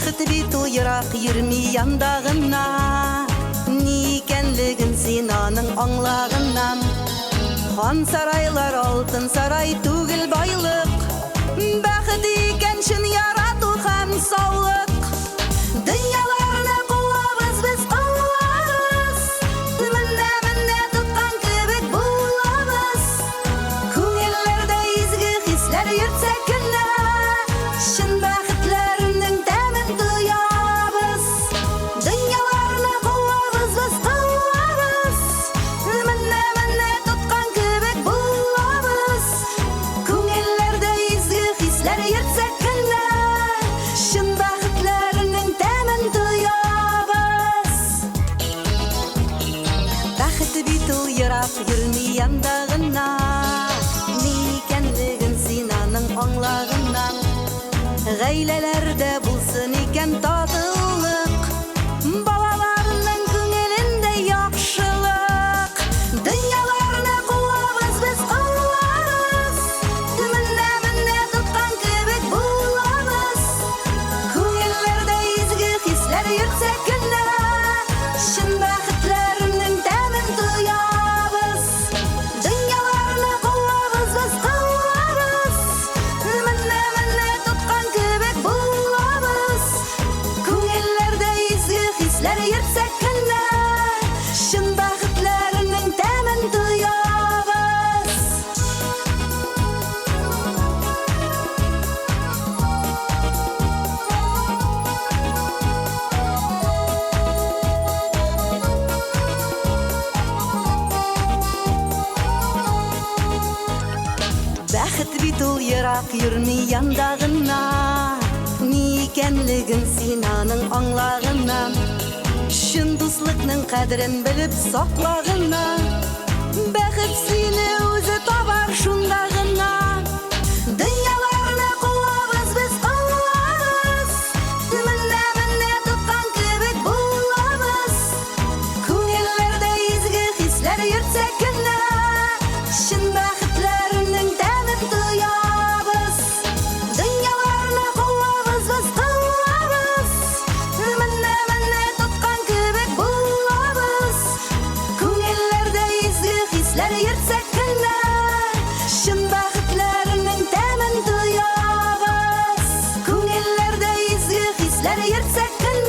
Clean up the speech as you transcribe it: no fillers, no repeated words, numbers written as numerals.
Бәхет бит ул ерак йөрми яндагына, ни икәнлеген син аның аңлагыннан. Хан сарайлар алтын сарай түгел байлык, бәхет икән чын ярату һәм саулык. Дөньяларны куабыз без куабыз, менә тоткан кебек булабыз. Күңелләрдә изге хисләр йөртсә кенә, чын бәхетләрнең тәмен тоябыз. Дөньяларны куабыз без куабыз, менә тоткан кебек булабыз. Күңелләрдә изге хисләр йөртсә кенә, чын бәхетләрнең тәмен тоябыз. Бәхет бит ул ерак йөрми яндагына, ни икәнлеген син аның аңлагыннан. Гаиләләрдә булсын икән татулык, балаларның күңелендә яхшылык. Дөньяларны куабыз без куабыз, менә тоткан кебек булабыз. Күңелләрдә изге хисләр йөртсә кенә, чын бәхетләрнең тәмен тоябыз. Дөньяларны куабыз без куабыз, менә тоткан кебек булабыз. Күңелләрдә изге хисләр йөртсә кенә, чын бәхетләрнең тәмен тоябыз. Бәхет бит ул ерак йөрми яндагына, ни икәнлеген син аның аңлагыннан. Чын дуслыкның кадерен белеп саклагына, бәхет сине үзе табар шунда гына. Дөньяларны куабыз без куабыз, менә тоткан кебек булабыз. Күңелләрдә изге хисләр йөртсә кенә, чын бәхетләрнең тәмен тоябыз. Дөньяларны куабыз без куабыз, менә тоткан кебек булабыз. Күңелләрдә изге хисләр йөртсә кенә, чын бәхетләрнең тәмен тоябыз. Күңелләрдә изге хисләр йөртсә кенә,